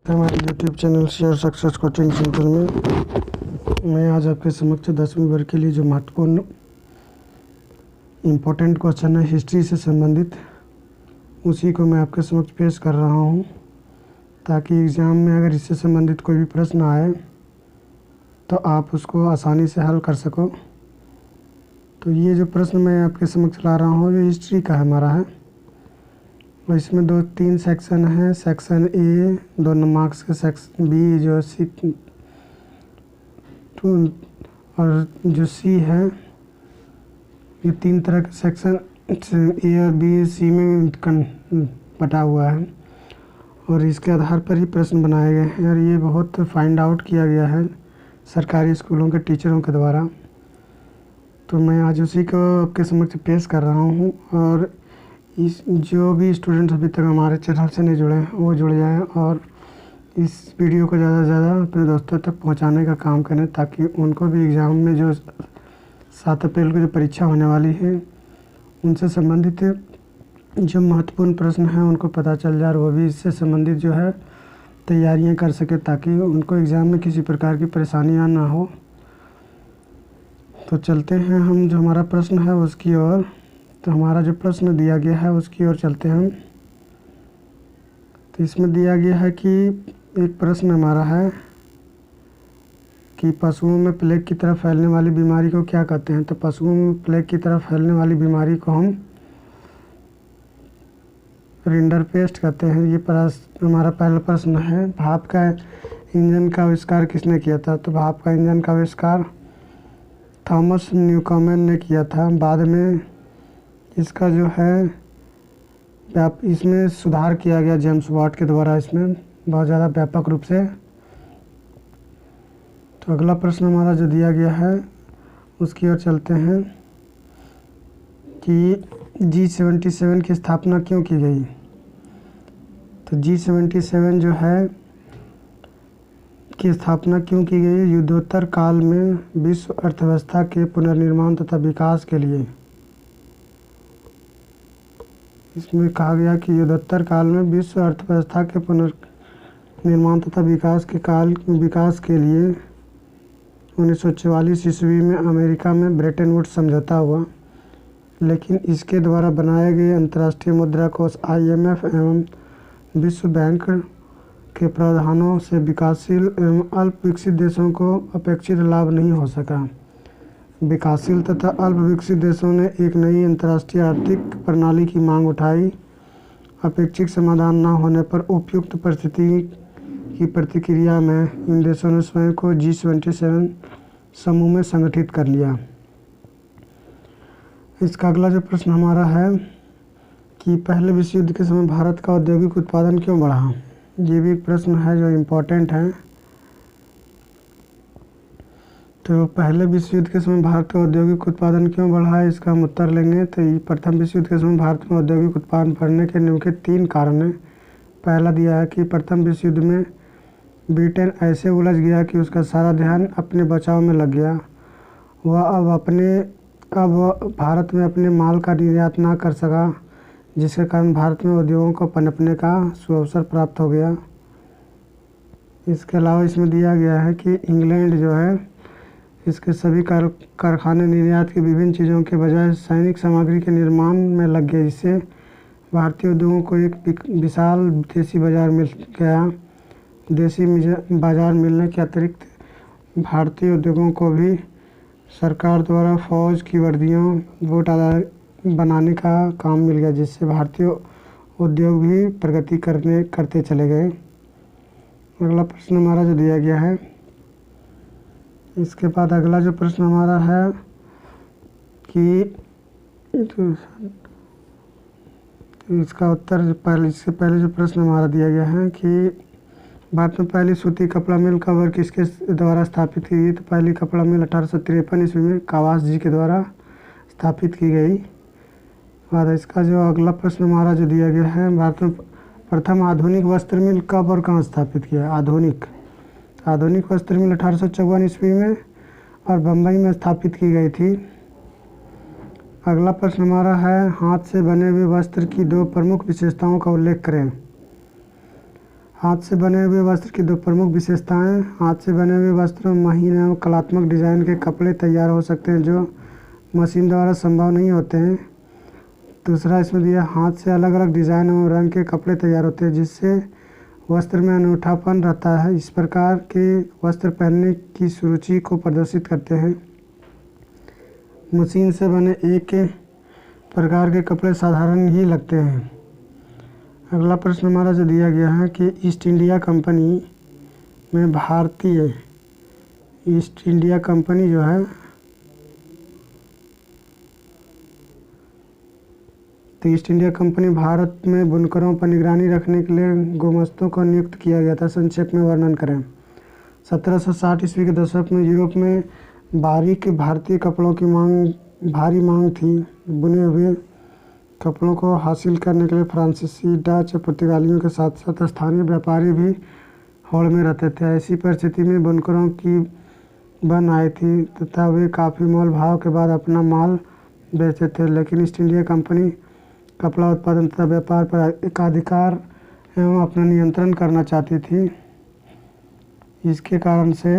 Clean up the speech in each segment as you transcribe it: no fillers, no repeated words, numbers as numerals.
हमारे YouTube channel share success coaching centre में मैं आज आपके समक्ष 10वीं वर्ग के लिए जो महत्वपूर्ण इम्पोर्टेंट क्वेश्चन है हिस्ट्री से संबंधित, उसी को मैं आपके समक्ष पेश कर रहा हूं, ताकि एग्ज़ाम में अगर इससे संबंधित कोई भी प्रश्न आए तो आप उसको आसानी से हल कर सको। तो ये जो प्रश्न मैं आपके समक्ष ला रहा हूँ ये हिस्ट्री का हमारा है, और इसमें 2-3 सेक्शन हैं। सेक्शन ए 2 मार्क्स के, सेक्शन बी जो सी 2 और जो सी है, ये 3 तरह के सेक्शन ए और बी सी में बटा हुआ है, और इसके आधार पर ही प्रश्न बनाए गए हैं। और ये बहुत फाइंड आउट किया गया है सरकारी स्कूलों के टीचरों के द्वारा। तो मैं आज उसी को आपके समक्ष पेश कर रहा हूँ। और इस जो भी स्टूडेंट्स अभी तक हमारे चैनल से नहीं जुड़े हैं वो जुड़ जाएं और इस वीडियो को ज़्यादा से ज़्यादा अपने दोस्तों तक पहुंचाने का काम करें, ताकि उनको भी एग्ज़ाम में जो 7 अप्रैल को जो परीक्षा होने वाली है उनसे संबंधित जो महत्वपूर्ण प्रश्न हैं उनको पता चल जाए, और वो भी इससे संबंधित जो है तैयारियां कर सके, ताकि उनको एग्ज़ाम में किसी प्रकार की परेशानियां ना हो। तो चलते हैं हम जो हमारा प्रश्न है उसकी ओर। तो हमारा जो प्रश्न दिया गया है उसकी ओर चलते हैं हम। तो इसमें दिया गया है कि एक प्रश्न हमारा है कि पशुओं में प्लेग की तरह फैलने वाली बीमारी को क्या कहते हैं। तो पशुओं में प्लेग की तरह फैलने वाली बीमारी को हम रिंडरपेस्ट कहते हैं। ये हमारा पहला प्रश्न है। भाप का इंजन का आविष्कार किसने किया था। तो भाप का इंजन का आविष्कार थॉमस न्यूकॉमन ने किया था। बाद में इसका जो है इसमें सुधार किया गया जेम्स वाट के द्वारा, इसमें बहुत ज़्यादा व्यापक रूप से। तो अगला प्रश्न हमारा जो दिया गया है उसकी ओर चलते हैं कि G77 की स्थापना क्यों की गई। तो G77 जो है की स्थापना क्यों की गई। युद्धोत्तर काल में विश्व अर्थव्यवस्था के पुनर्निर्माण तथा विकास के लिए। इसमें कहा गया कि युद्धोत्तर काल में विश्व अर्थव्यवस्था के पुनर्निर्माण तथा विकास के लिए 1944 ईस्वी में अमेरिका में ब्रेटन वुड्स समझौता हुआ, लेकिन इसके द्वारा बनाए गए अंतर्राष्ट्रीय मुद्रा कोष IMF एवं विश्व बैंक के प्रावधानों से विकासशील एवं अल्प विकसित देशों को अपेक्षित लाभ नहीं हो सका। विकासशील तथा अल्प विकसित देशों ने एक नई अंतर्राष्ट्रीय आर्थिक प्रणाली की मांग उठाई। अपेक्षित समाधान न होने पर उपयुक्त परिस्थिति की प्रतिक्रिया में इन देशों ने स्वयं को G77 समूह में संगठित कर लिया। इसका अगला जो प्रश्न हमारा है कि पहले विश्व युद्ध के समय भारत का औद्योगिक उत्पादन क्यों बढ़ा। ये भी एक प्रश्न है जो इम्पोर्टेंट है। तो पहले विश्व युद्ध के समय भारत का औद्योगिक उत्पादन क्यों बढ़ा है, इसका हम उत्तर लेंगे। तो प्रथम विश्व युद्ध के समय भारत में औद्योगिक उत्पादन बढ़ने के निम्नलिखित 3 कारण हैं। पहला दिया है कि प्रथम विश्व युद्ध में ब्रिटेन ऐसे उलझ गया कि उसका सारा ध्यान अपने बचाव में लग गया। वह अब भारत में अपने माल का निर्यात ना कर सका, जिसके कारण भारत में उद्योगों को पनपने का सुअवसर प्राप्त हो गया। इसके अलावा इसमें दिया गया है कि इंग्लैंड जो है इसके सभी कारखाने निर्यात की विभिन्न चीज़ों के बजाय सैनिक सामग्री के निर्माण में लग गए, जिससे भारतीय उद्योगों को एक विशाल देसी बाजार मिल गया। देसी बाजार मिलने के अतिरिक्त भारतीय उद्योगों को भी सरकार द्वारा फौज की वर्दियों वोट आधार बनाने का काम मिल गया, जिससे भारतीय उद्योग भी प्रगति करते चले गए। अगला प्रश्न हमारा जो दिया गया है, इसके बाद अगला जो प्रश्न हमारा है कि इसका उत्तर इससे पहले जो प्रश्न हमारा दिया गया है कि भारत में पहली सूती कपड़ा मिल कब और किसके द्वारा स्थापित की गई। तो पहली कपड़ा मिल 1853 ईस्वी में कावास जी के द्वारा स्थापित की गई। और इसका जो अगला प्रश्न हमारा जो दिया गया है, भारत में प्रथम आधुनिक वस्त्र मिल कब और कहाँ स्थापित किया। आधुनिक वस्त्र मिल 1854 ईस्वी में और बम्बई में स्थापित की गई थी। अगला प्रश्न हमारा है हाथ से बने हुए वस्त्र की 2 प्रमुख विशेषताओं का उल्लेख करें। हाथ से बने हुए वस्त्र की दो प्रमुख विशेषताएं। हाथ से बने हुए वस्त्र में महीन एवं कलात्मक डिजाइन के कपड़े तैयार हो सकते हैं जो मशीन द्वारा संभव नहीं होते हैं। दूसरा इसमें दिया, हाथ से अलग अलग डिजाइन एवं रंग के कपड़े तैयार होते हैं जिससे वस्त्र में अनूठापन रहता है। इस प्रकार के वस्त्र पहनने की सुरुचि को प्रदर्शित करते हैं। मशीन से बने एक प्रकार के कपड़े साधारण ही लगते हैं। अगला प्रश्न हमारा जो दिया गया है कि ईस्ट इंडिया कंपनी में भारतीय ईस्ट इंडिया कंपनी जो है, तो ईस्ट इंडिया कंपनी भारत में बुनकरों पर निगरानी रखने के लिए गुमास्तों को नियुक्त किया गया था। संक्षेप में वर्णन करें। 1760 ईस्वी के दशक में यूरोप में बारीक भारतीय कपड़ों की भारी मांग थी। बुने हुए कपड़ों को हासिल करने के लिए फ्रांसीसी, डच और पुर्तगालियों के साथ साथ स्थानीय व्यापारी भी होड़ में रहते थे। ऐसी परिस्थिति में बुनकरों की बन आई थी तथा वे काफ़ी मोल भाव के बाद अपना माल बेचते थे। लेकिन ईस्ट इंडिया कंपनी कपड़ा उत्पादन तथा व्यापार पर एकाधिकार एवं अपना नियंत्रण करना चाहती थी। इसके कारण से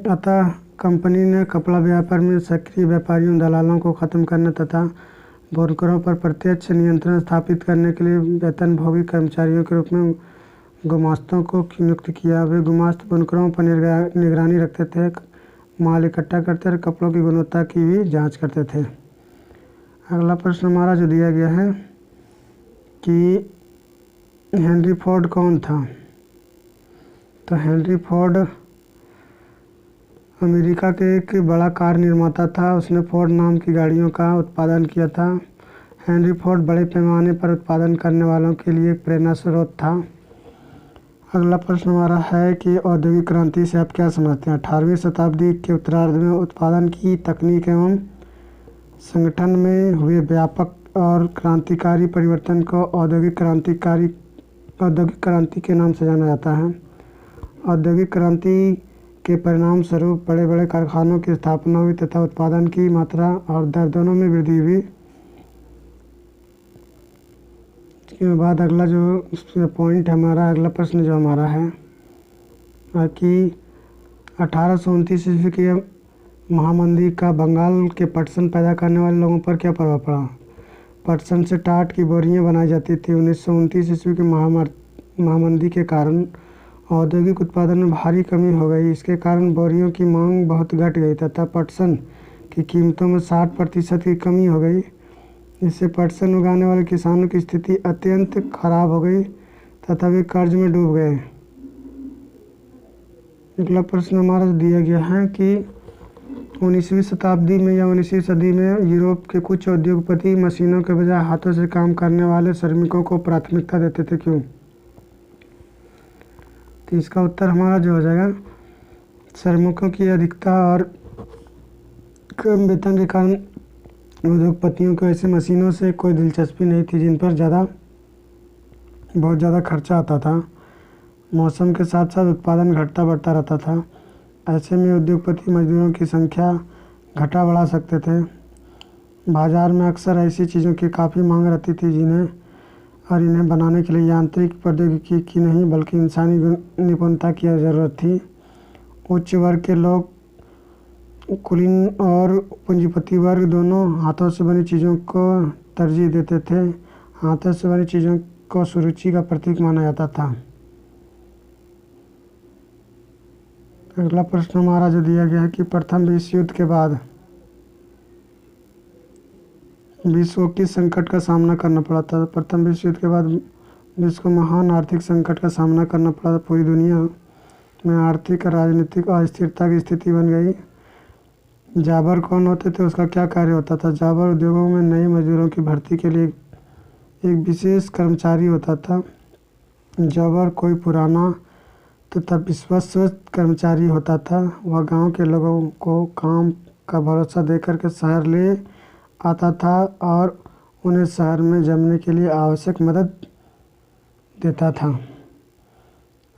अतः कंपनी ने कपड़ा व्यापार में सक्रिय व्यापारियों दलालों को खत्म करने तथा बुनकरों पर प्रत्यक्ष नियंत्रण स्थापित करने के लिए वेतनभोगी कर्मचारियों के रूप में गुमास्तों को नियुक्त किया। वे गुमास्त बुनकरों पर निगरानी रखते थे, माल इकट्ठा करते और कपड़ों की गुणवत्ता की भी जांच करते थे। अगला प्रश्न हमारा जो दिया गया है कि हेनरी फोर्ड कौन था। तो हेनरी फोर्ड अमेरिका के एक बड़ा कार निर्माता था। उसने फोर्ड नाम की गाड़ियों का उत्पादन किया था। हेनरी फोर्ड बड़े पैमाने पर उत्पादन करने वालों के लिए एक प्रेरणा स्रोत था। अगला प्रश्न हमारा है कि औद्योगिक क्रांति से आप क्या समझते हैं। 18वीं शताब्दी के उत्तरार्ध में उत्पादन की तकनीक एवं संगठन में हुए व्यापक और क्रांतिकारी परिवर्तन को औद्योगिक क्रांति के नाम से जाना जाता है। औद्योगिक क्रांति के परिणाम स्वरूप बड़े बड़े कारखानों की स्थापना हुई तथा उत्पादन की मात्रा और दर दोनों में वृद्धि हुई। इसके बाद अगला जो पॉइंट हमारा, अगला प्रश्न जो हमारा है कि 1829 ईस्वी की महामंदी का बंगाल के पटसन पैदा करने वाले लोगों पर क्या प्रभाव पड़ा। पटसन से टाट की बोरियां बनाई जाती थी। 1929 ईस्वी की महामंदी के कारण औद्योगिक उत्पादन में भारी कमी हो गई। इसके कारण बोरियों की मांग बहुत घट गई तथा पटसन की कीमतों में 60% की कमी हो गई। इससे पटसन उगाने वाले किसानों की स्थिति अत्यंत खराब हो गई तथा वे कर्ज में डूब गए। अगला प्रश्न हमारा दिया गया है कि 19वीं शताब्दी में या 19वीं सदी में यूरोप के कुछ उद्योगपति मशीनों के बजाय हाथों से काम करने वाले श्रमिकों को प्राथमिकता देते थे, क्यों। तो इसका उत्तर हमारा जो हो जाएगा, श्रमिकों की अधिकता और कम वेतन के कारण उद्योगपतियों को ऐसे मशीनों से कोई दिलचस्पी नहीं थी जिन पर बहुत ज़्यादा खर्चा आता था। मौसम के साथ साथ उत्पादन घटता बढ़ता रहता था। ऐसे में उद्योगपति मजदूरों की संख्या घटा बढ़ा सकते थे। बाज़ार में अक्सर ऐसी चीज़ों की काफ़ी मांग रहती थी इन्हें बनाने के लिए यांत्रिक प्रौद्योगिकी की नहीं बल्कि इंसानी निपुणता की ज़रूरत थी। उच्च वर्ग के लोग, कुलीन और पूंजीपति वर्ग दोनों हाथों से बनी चीज़ों को तरजीह देते थे। हाथों से बनी चीज़ों को सुरुचि का प्रतीक माना जाता था। अगला प्रश्न हमारा जो दिया गया है कि प्रथम विश्व युद्ध के बाद विश्व को किस संकट का सामना करना पड़ा था। प्रथम विश्व युद्ध के बाद विश्व को महान आर्थिक संकट का सामना करना पड़ा। पूरी दुनिया में आर्थिक और राजनीतिक अस्थिरता की स्थिति बन गई। जाबर कौन होते थे, उसका क्या कार्य होता था। जाबर उद्योगों में नए मजदूरों की भर्ती के लिए एक विशेष कर्मचारी होता था। जाबर कोई पुराना तथा विश्वस्त कर्मचारी होता था। वह गांव के लोगों को काम का भरोसा देकर के शहर ले आता था और उन्हें शहर में जमने के लिए आवश्यक मदद देता था।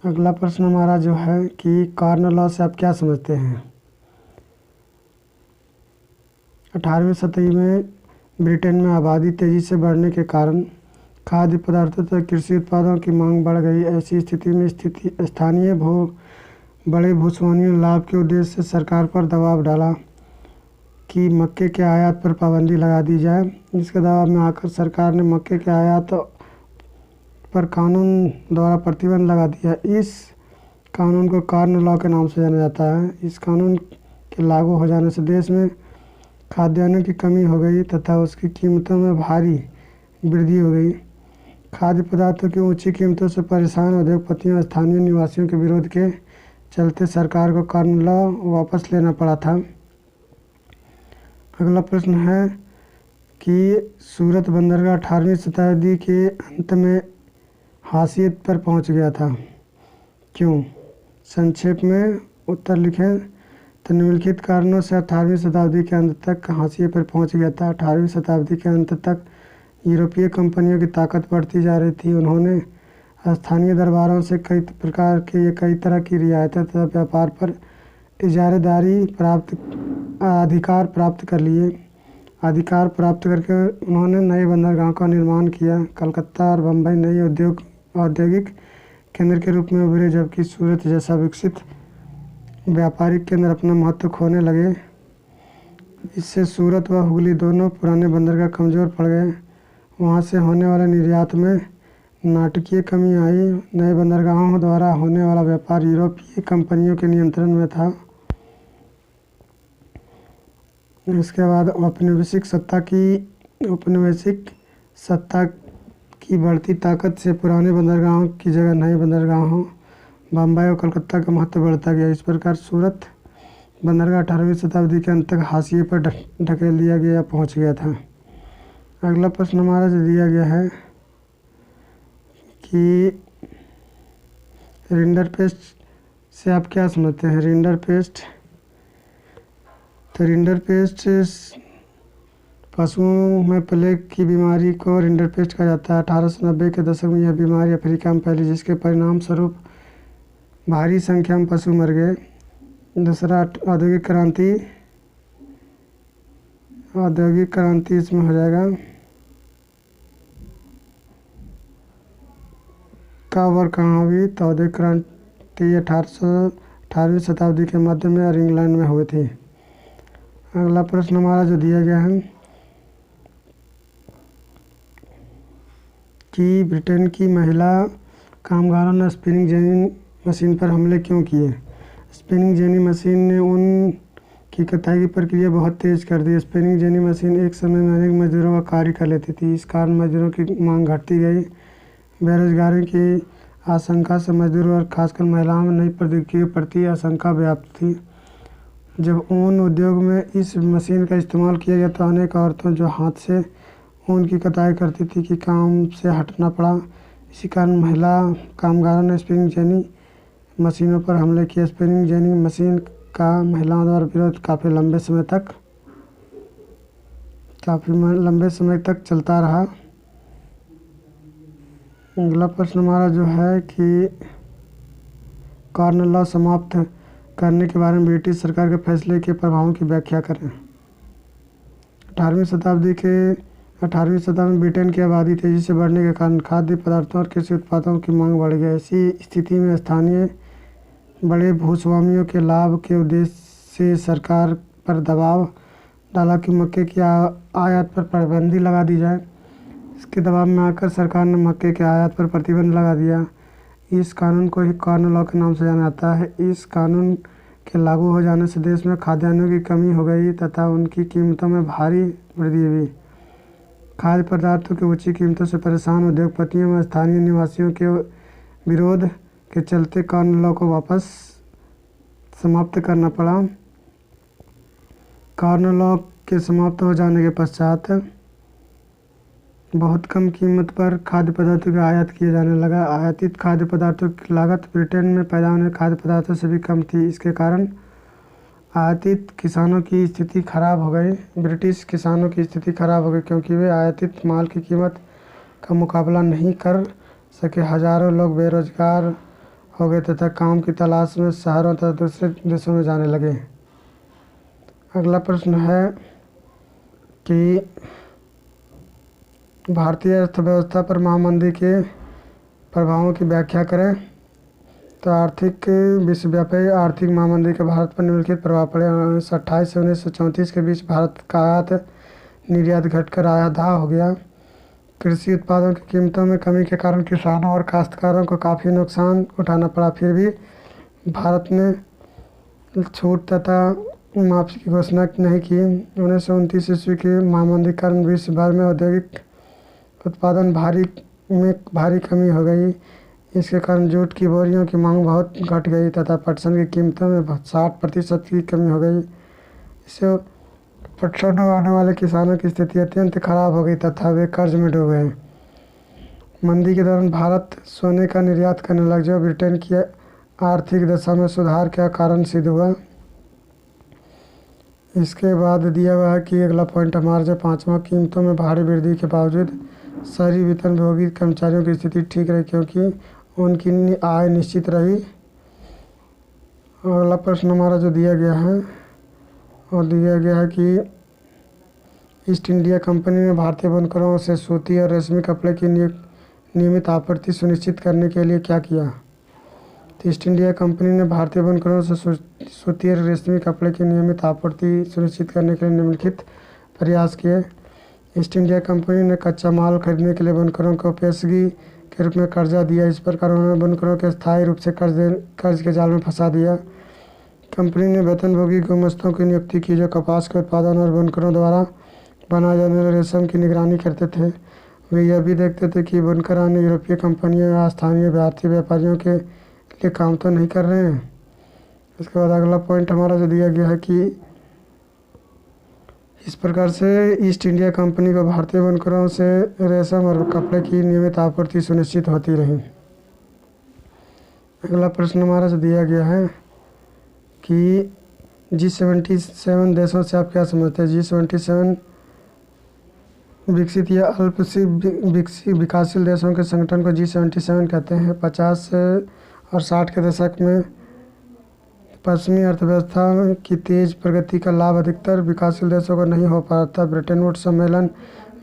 अगला प्रश्न हमारा जो है कि कॉर्न लॉ से आप क्या समझते हैं। 18वीं सदी में ब्रिटेन में आबादी तेज़ी से बढ़ने के कारण खाद्य पदार्थों तथा कृषि उत्पादों की मांग बढ़ गई। ऐसी स्थिति में स्थानीय बड़े भूस्वामियों लाभ के उद्देश्य से सरकार पर दबाव डाला कि मक्के के आयात पर पाबंदी लगा दी जाए। इसके दबाव में आकर सरकार ने मक्के के आयात पर कानून द्वारा प्रतिबंध लगा दिया। इस कानून को कॉर्न लॉ के नाम से जाना जाता है। इस कानून के लागू हो जाने से देश में खाद्यान्नों की कमी हो गई तथा उसकी कीमतों में भारी वृद्धि हो गई। खाद्य पदार्थों की ऊंची कीमतों से परेशान उद्योगपतियों और स्थानीय निवासियों के विरोध के चलते सरकार को कॉर्न लॉ वापस लेना पड़ा था। अगला प्रश्न है कि सूरत बंदरगाह 18वीं शताब्दी के अंत में हाशिए पर पहुंच गया था, क्यों? संक्षेप में उत्तर लिखें। तो निम्नलिखित कारणों से 18वीं शताब्दी के अंत तक हाशिए पर पहुंच गया था। 18वीं शताब्दी के अंत तक यूरोपीय कंपनियों की ताकत बढ़ती जा रही थी। उन्होंने स्थानीय दरबारों से कई तरह की रियायतें तथा व्यापार पर इजारेदारी अधिकार प्राप्त कर लिए। अधिकार प्राप्त करके उन्होंने नए बंदरगाहों का निर्माण किया। कलकत्ता और बम्बई नए औद्योगिक केंद्र के रूप में उभरे, जबकि सूरत जैसा विकसित व्यापारिक केंद्र अपना महत्व खोने लगे। इससे सूरत व हुगली दोनों पुराने बंदरगाह कमज़ोर पड़ गए। वहाँ से होने वाले निर्यात में नाटकीय कमी आई। नए बंदरगाहों द्वारा होने वाला व्यापार यूरोपीय कंपनियों के नियंत्रण में था। इसके बाद औपनिवेशिक सत्ता की बढ़ती ताकत से पुराने बंदरगाहों की जगह नए बंदरगाहों बम्बई और कलकत्ता का महत्व बढ़ता गया। इस प्रकार सूरत बंदरगाह 18वीं शताब्दी के अंत तक हाशिए पर ढकेल दिया गया, पहुंच गया था। अगला प्रश्न हमारा जो दिया गया है कि रिंडरपेस्ट से आप क्या समझते हैं? रिंडरपेस्ट, तो रिंडरपेस्ट पशुओं में प्लेग की बीमारी को रिंडरपेस्ट कहा जाता है। 1890 के दशक में यह बीमारी अफ्रीका में फैली, जिसके परिणाम स्वरूप भारी संख्या में पशु मर गए। दूसरा, औद्योगिक क्रांति इसमें हो जाएगा। कब और कहाँ हुई? तो औद्योगिक क्रांति 18वीं शताब्दी के मध्य में और इंग्लैंड में हुई थी। अगला प्रश्न हमारा जो दिया गया है कि ब्रिटेन की महिला कामगारों ने स्पिनिंग जेनी मशीन पर हमले क्यों किए? स्पिनिंग जेनी मशीन ने ऊन की कताई की प्रक्रिया बहुत तेज़ कर दी। स्पिनिंग जेनी मशीन एक समय में अनेक मजदूरों का कार्य कर लेती थी। इस कारण मजदूरों की मांग घटती गई। बेरोजगारी की आशंका से मजदूरों और खासकर महिलाओं में नई प्रौद्योगिकी के प्रति आशंका व्याप्त थी। जब ऊन उद्योग में इस मशीन का इस्तेमाल किया गया तो अनेक औरतों जो हाथ से ऊन की कताई करती थी कि काम से हटना पड़ा। इसी कारण महिला कामगारों ने स्पिनिंग जेनी मशीनों पर हमले किए। स्पिनिंग जेनी मशीन का महिलाओं द्वारा विरोध काफ़ी लंबे समय तक चलता रहा। अगला प्रश्न हमारा जो है कि कॉर्न लॉ समाप्त करने के बारे में ब्रिटिश सरकार के फैसले के प्रभावों की व्याख्या करें। 18वीं शताब्दी में ब्रिटेन की आबादी तेजी से बढ़ने के कारण खाद्य पदार्थों और कृषि उत्पादों की मांग बढ़ गई। ऐसी स्थिति में स्थानीय बड़े भूस्वामियों के लाभ के उद्देश्य से सरकार पर दबाव डाला कि मक्के की आयात पर पाबंदी लगा दी जाए। इसके दबाव में आकर सरकार ने मक्के के आयात पर प्रतिबंध लगा दिया। इस कानून को ही कॉर्न लॉ के नाम से जाना जाता है। इस कानून के लागू हो जाने से देश में खाद्यान्नों की कमी हो गई तथा उनकी कीमतों में भारी वृद्धि हुई। खाद्य पदार्थों की ऊंची कीमतों से परेशान उद्योगपतियों व स्थानीय निवासियों के विरोध के चलते कॉर्न लॉ को वापस समाप्त करना पड़ा। कॉर्न लॉ के समाप्त हो जाने के पश्चात बहुत कम कीमत पर खाद्य पदार्थों का आयात किया जाने लगा। आयातित खाद्य पदार्थों की लागत ब्रिटेन में पैदा होने खाद्य पदार्थों से भी कम थी। इसके कारण आयातित किसानों की स्थिति खराब हो गई। ब्रिटिश किसानों की स्थिति खराब हो गई क्योंकि वे आयातित माल की कीमत का मुकाबला नहीं कर सके। हजारों लोग बेरोजगार हो गए तथा काम की तलाश में शहरों तथा दूसरे देशों में जाने लगे। अगला प्रश्न है कि भारतीय अर्थव्यवस्था पर महामंदी के प्रभावों की व्याख्या करें। तो विश्वव्यापी आर्थिक महामंदी का भारत पर निम्नलिखित प्रभाव पड़े। 1928 से 1934 के बीच भारत का आयात निर्यात घटकर आधा हो गया। कृषि उत्पादों की कीमतों में कमी के कारण किसानों और काश्तकारों को काफ़ी नुकसान उठाना पड़ा। फिर भी भारत ने छूट तथा माफ़ी की घोषणा नहीं की। 1929 ईस्वी की महामंदी के कारण विश्व भर में औद्योगिक उत्पादन भारी कमी हो गई। इसके कारण जूट की बोरियों की मांग बहुत घट गई तथा पटसन की कीमतों में 60% की कमी हो गई। इससे पटसन उगाने वाले किसानों की स्थिति अत्यंत खराब हो गई तथा वे कर्ज में डूब गए। मंदी के दौरान भारत सोने का निर्यात करने लगा, जो ब्रिटेन की आर्थिक दशा में सुधार का कारण सिद्ध हुआ। इसके बाद दिया हुआ है कि अगला पॉइंट हमारा जो 5वां, कीमतों में भारी वृद्धि के बावजूद शहरी वेतनभोगी कर्मचारियों की स्थिति ठीक रही क्योंकि उनकी आय निश्चित रही। अगला प्रश्न हमारा जो दिया गया है और दिया गया है कि ईस्ट इंडिया कंपनी ने भारतीय बुनकरों से सूती और रेशमी कपड़े की नियमित आपूर्ति सुनिश्चित करने के लिए क्या किया। तो ईस्ट इंडिया कंपनी ने भारतीय बुनकरों से सूती और रेशमी कपड़े की नियमित आपूर्ति सुनिश्चित करने के लिए निम्नलिखित प्रयास किए। ईस्ट इंडिया कंपनी ने कच्चा माल खरीदने के लिए बुनकरों को पेशगी के रूप में कर्जा दिया। इस प्रकार उन्होंने बुनकरों के स्थायी रूप से कर्ज के जाल में फंसा दिया। कंपनी ने वेतनभोगी गुमास्तों की नियुक्ति की जो कपास के उत्पादन और बुनकरों द्वारा बनाए जाने वाले रेशम की निगरानी करते थे। वे यह भी देखते थे कि बुनकर अन्य यूरोपीय कंपनियों या स्थानीय भारतीय व्यापारियों के लिए काम तो नहीं कर रहे हैं। इसके बाद अगला पॉइंट हमारा जो दिया गया है कि इस प्रकार से ईस्ट इंडिया कंपनी को भारतीय बुनकरों से रेशम और कपड़े की नियमित आपूर्ति सुनिश्चित होती रही। अगला प्रश्न हमारा जो दिया गया है कि G77 देशों से आप क्या समझते हैं। G77 विकसित या विकासशील देशों के संगठन को G77 कहते हैं। 50 और 60 के दशक में पश्चिमी अर्थव्यवस्था की तेज प्रगति का लाभ अधिकतर विकासशील देशों को नहीं हो पा था। ब्रिटेन वुड्स सम्मेलन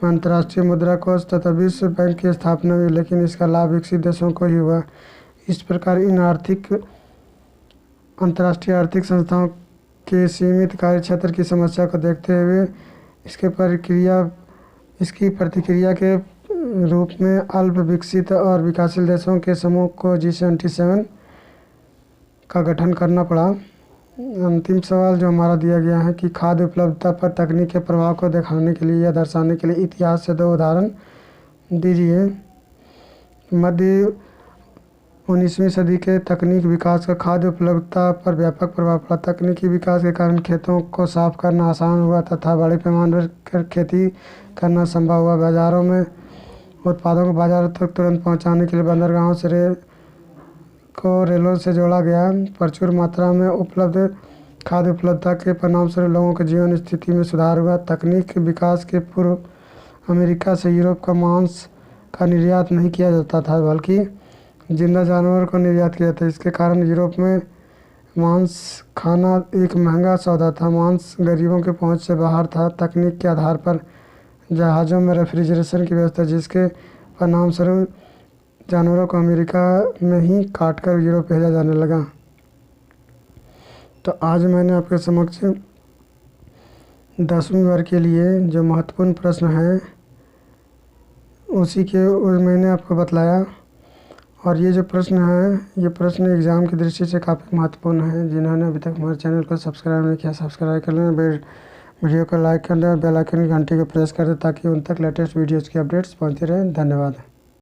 में अंतर्राष्ट्रीय मुद्रा कोष तथा विश्व बैंक की स्थापना हुई, लेकिन इसका लाभ विकसित देशों को ही हुआ। इस प्रकार इन अंतर्राष्ट्रीय आर्थिक संस्थाओं के सीमित कार्यक्षेत्र की समस्या को देखते हुए इसकी प्रतिक्रिया के रूप में अल्प विकसित और विकासशील देशों के समूह को G77 का गठन करना पड़ा। अंतिम सवाल जो हमारा दिया गया है कि खाद्य उपलब्धता पर तकनीक के प्रभाव को दिखाने के लिए या दर्शाने के लिए इतिहास से 2 उदाहरण दीजिए। मध्य 19वीं सदी के तकनीक विकास का खाद्य उपलब्धता पर व्यापक प्रभाव पड़ा। तकनीकी विकास के कारण खेतों को साफ करना आसान हुआ तथा बड़े पैमाने पर खेती करना संभव हुआ। बाज़ारों में उत्पादों को बाजार तक तुरंत पहुंचाने के लिए बंदरगाहों से रेलों से जोड़ा गया। प्रचुर मात्रा में उपलब्ध खाद्य उपलब्धता के परिणामस्वरूप लोगों के जीवन स्थिति में सुधार हुआ। तकनीक विकास के पूर्व अमेरिका से यूरोप का मांस का निर्यात नहीं किया जाता था, बल्कि जिंदा जानवर को निर्यात किया जाता। इसके कारण यूरोप में मांस खाना एक महंगा सौदा था। मांस गरीबों के पहुंच से बाहर था। तकनीक के आधार पर जहाज़ों में रेफ्रिजरेशन की व्यवस्था, जिसके परिणामस्वरूप जानवरों को अमेरिका में ही काटकर यूरोप भेजा जाने लगा। तो आज मैंने आपके समक्ष 10वीं वर्ग के लिए जो महत्वपूर्ण प्रश्न हैं मैंने आपको बतलाया। और ये जो प्रश्न है, ये प्रश्न एग्ज़ाम की दृष्टि से काफ़ी महत्वपूर्ण है। जिन्होंने अभी तक हमारे चैनल को सब्सक्राइब नहीं किया, सब्सक्राइब कर लें, वीडियो को लाइक कर लें और बेल आइकन की घंटी को प्रेस कर दें ताकि उन तक लेटेस्ट वीडियोज़ की अपडेट्स पहुँचती रहें। धन्यवाद।